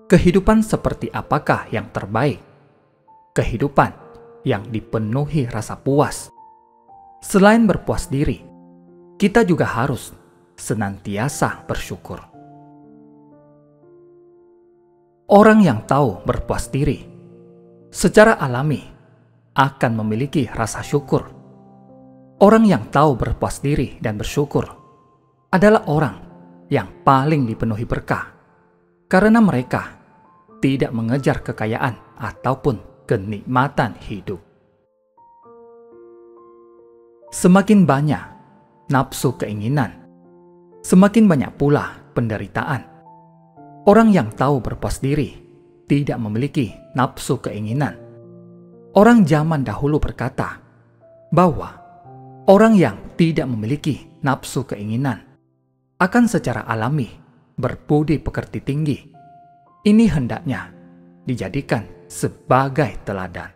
Kehidupan seperti apakah yang terbaik? Kehidupan yang dipenuhi rasa puas. Selain berpuas diri, kita juga harus senantiasa bersyukur. Orang yang tahu berpuas diri secara alami akan memiliki rasa syukur. Orang yang tahu berpuas diri dan bersyukur adalah orang yang paling dipenuhi berkah, karena mereka tidak mengejar kekayaan ataupun kenikmatan hidup. Semakin banyak nafsu keinginan, semakin banyak pula penderitaan. Orang yang tahu berpuas diri tidak memiliki nafsu keinginan. Orang zaman dahulu berkata bahwa orang yang tidak memiliki nafsu keinginan akan secara alami berbudi pekerti tinggi. Ini hendaknya dijadikan sebagai teladan.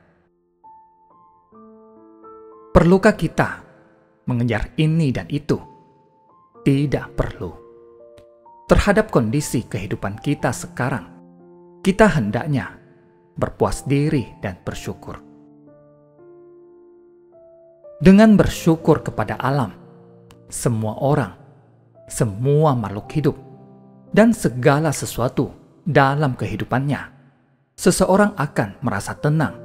Perlukah kita mengejar ini dan itu? Tidak perlu. Terhadap kondisi kehidupan kita sekarang, kita hendaknya berpuas diri dan bersyukur. Dengan bersyukur kepada alam, semua orang, semua makhluk hidup, dan segala sesuatu dalam kehidupannya, seseorang akan merasa tenang,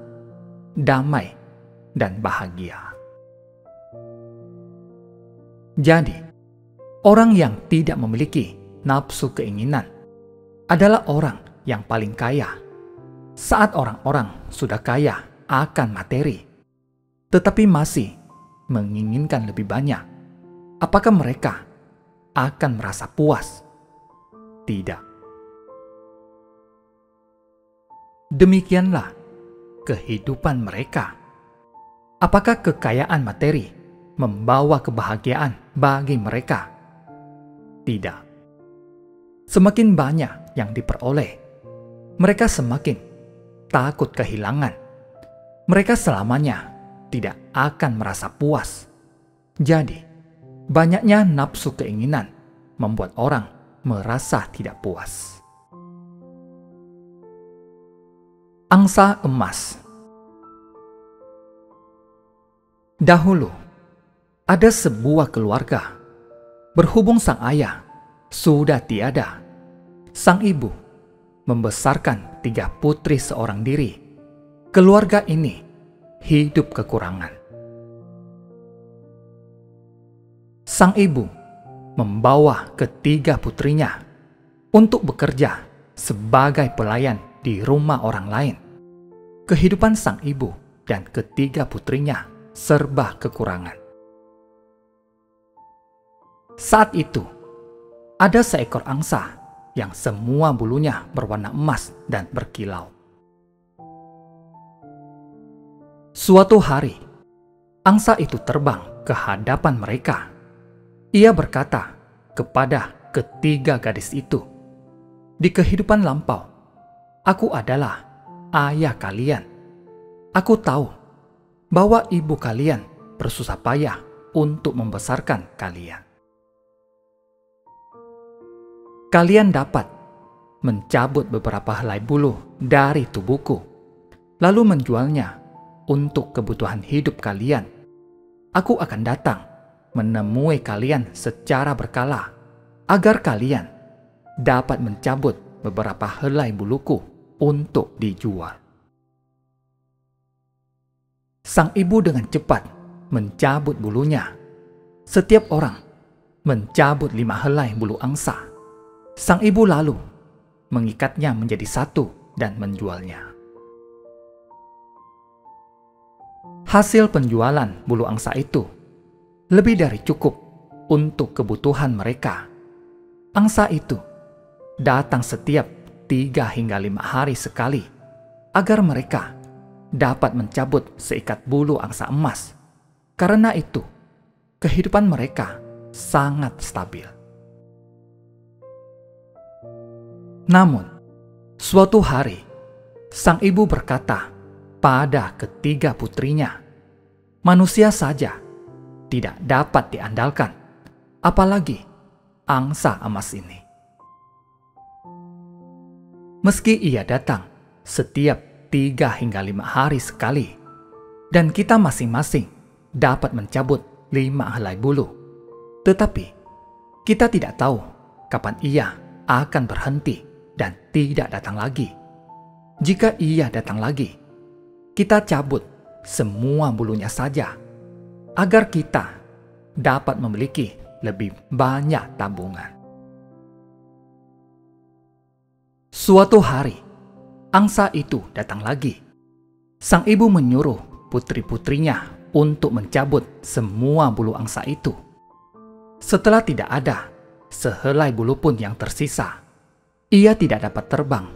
damai, dan bahagia. Jadi, orang yang tidak memiliki nafsu keinginan adalah orang yang paling kaya. Saat orang-orang sudah kaya akan materi, tetapi masih menginginkan lebih banyak, apakah mereka akan merasa puas? Tidak. Demikianlah kehidupan mereka. Apakah kekayaan materi membawa kebahagiaan bagi mereka? Tidak. Semakin banyak yang diperoleh, mereka semakin takut kehilangan. Mereka selamanya tidak akan merasa puas. Jadi, banyaknya nafsu keinginan membuat orang merasa tidak puas. Angsa emas. Dahulu, ada sebuah keluarga. Berhubung sang ayah sudah tiada, sang ibu membesarkan 3 putri seorang diri. Keluarga ini hidup kekurangan. Sang ibu membawa ketiga putrinya untuk bekerja sebagai pelayan di rumah orang lain. Kehidupan sang ibu dan ketiga putrinya serba kekurangan. Saat itu, ada seekor angsa yang semua bulunya berwarna emas dan berkilau. Suatu hari, angsa itu terbang ke hadapan mereka. Ia berkata kepada ketiga gadis itu, "Di kehidupan lampau, aku adalah ayah kalian. Aku tahu bahwa ibu kalian bersusah payah untuk membesarkan kalian. Kalian dapat mencabut beberapa helai bulu dari tubuhku, lalu menjualnya untuk kebutuhan hidup kalian. Aku akan datang menemui kalian secara berkala, agar kalian dapat mencabut beberapa helai buluku untuk dijual." Sang ibu dengan cepat mencabut bulunya. Setiap orang mencabut 5 helai bulu angsa. Sang ibu lalu mengikatnya menjadi satu dan menjualnya. Hasil penjualan bulu angsa itu lebih dari cukup untuk kebutuhan mereka. Angsa itu datang setiap 3 hingga 5 hari sekali agar mereka dapat mencabut seikat bulu angsa emas. Karena itu, kehidupan mereka sangat stabil. Namun, suatu hari, sang ibu berkata pada ketiga putrinya, "Manusia saja tidak dapat diandalkan. apalagi angsa emas ini. Meski ia datang setiap 3 hingga 5 hari sekali, dan kita masing-masing dapat mencabut 5 helai bulu, tetapi kita tidak tahu kapan ia akan berhenti dan tidak datang lagi. Jika ia datang lagi, kita cabut semua bulunya saja, agar kita dapat memiliki lebih banyak tabungan. Suatu hari, angsa itu datang lagi. Sang ibu menyuruh putri-putrinya untuk mencabut semua bulu angsa itu. Setelah tidak ada sehelai bulu pun yang tersisa, ia tidak dapat terbang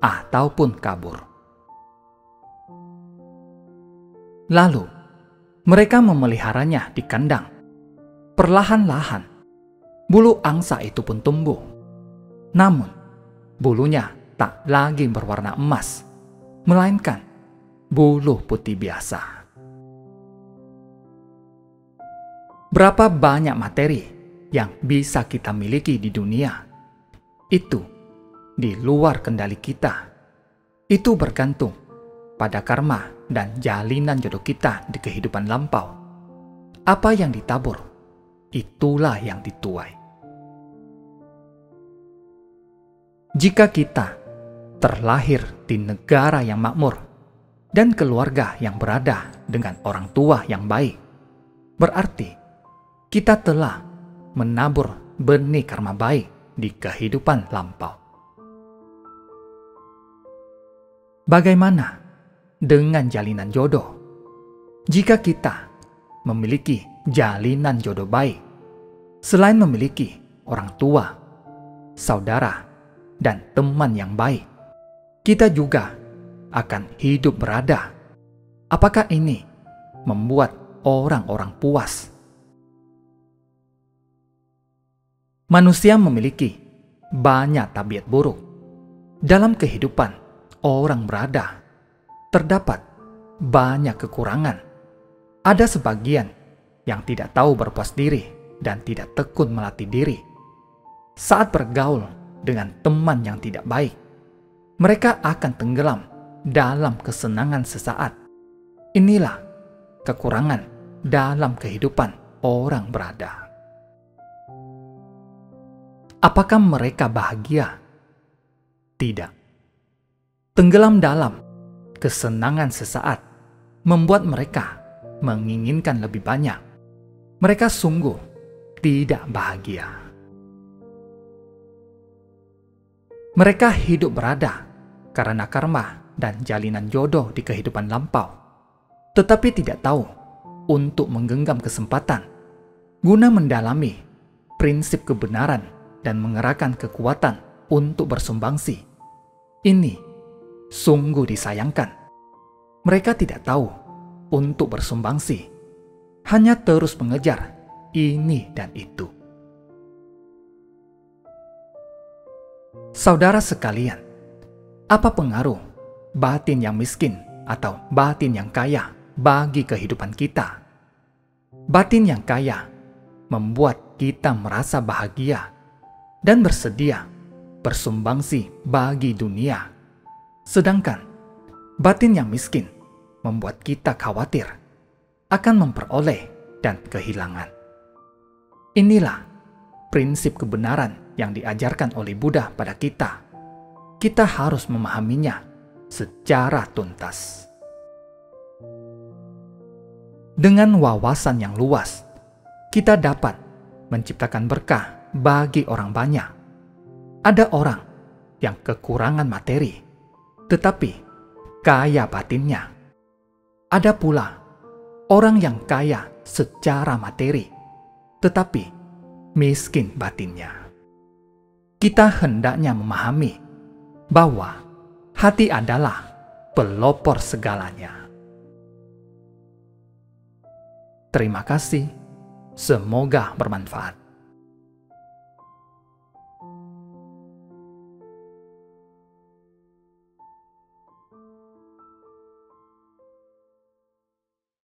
ataupun kabur. Lalu, mereka memeliharanya di kandang. Perlahan-lahan, bulu angsa itu pun tumbuh. Namun, bulunya tak lagi berwarna emas, melainkan bulu putih biasa. Berapa banyak materi yang bisa kita miliki di dunia, itu di luar kendali kita. Itu bergantung pada karma dan jalinan jodoh kita di kehidupan lampau. Apa yang ditabur, itulah yang dituai. Jika kita terlahir di negara yang makmur dan keluarga yang berada dengan orang tua yang baik, berarti kita telah menabur benih karma baik di kehidupan lampau. Bagaimana dengan jalinan jodoh? Jika kita memiliki jalinan jodoh baik, selain memiliki orang tua, saudara, dan teman yang baik, kita juga akan hidup berada. Apakah ini membuat orang-orang puas? Manusia memiliki banyak tabiat buruk. Dalam kehidupan orang berada, terdapat banyak kekurangan. Ada sebagian yang tidak tahu berpuas diri dan tidak tekun melatih diri. Saat bergaul dengan teman yang tidak baik, mereka akan tenggelam dalam kesenangan sesaat. Inilah kekurangan dalam kehidupan orang berada. Apakah mereka bahagia? Tidak. Tenggelam dalam kesenangan sesaat membuat mereka menginginkan lebih banyak. Mereka sungguh tidak bahagia. Mereka hidup berada karena karma dan jalinan jodoh di kehidupan lampau, tetapi tidak tahu untuk menggenggam kesempatan guna mendalami prinsip kebenaran dan mengerahkan kekuatan untuk bersumbangsi. Ini sungguh disayangkan. Mereka tidak tahu untuk bersumbangsi, hanya terus mengejar ini dan itu. Saudara sekalian, apa pengaruh batin yang miskin atau batin yang kaya bagi kehidupan kita? Batin yang kaya membuat kita merasa bahagia dan bersedia bersumbangsi bagi dunia. Sedangkan batin yang miskin membuat kita khawatir akan memperoleh dan kehilangan. Inilah prinsip kebenaran yang diajarkan oleh Buddha pada kita. Kita harus memahaminya secara tuntas. Dengan wawasan yang luas, kita dapat menciptakan berkah bagi orang banyak. Ada orang yang kekurangan materi, tetapi kaya batinnya. Ada pula orang yang kaya secara materi, tetapi miskin batinnya. Kita hendaknya memahami bahwa hati adalah pelopor segalanya. Terima kasih, semoga bermanfaat.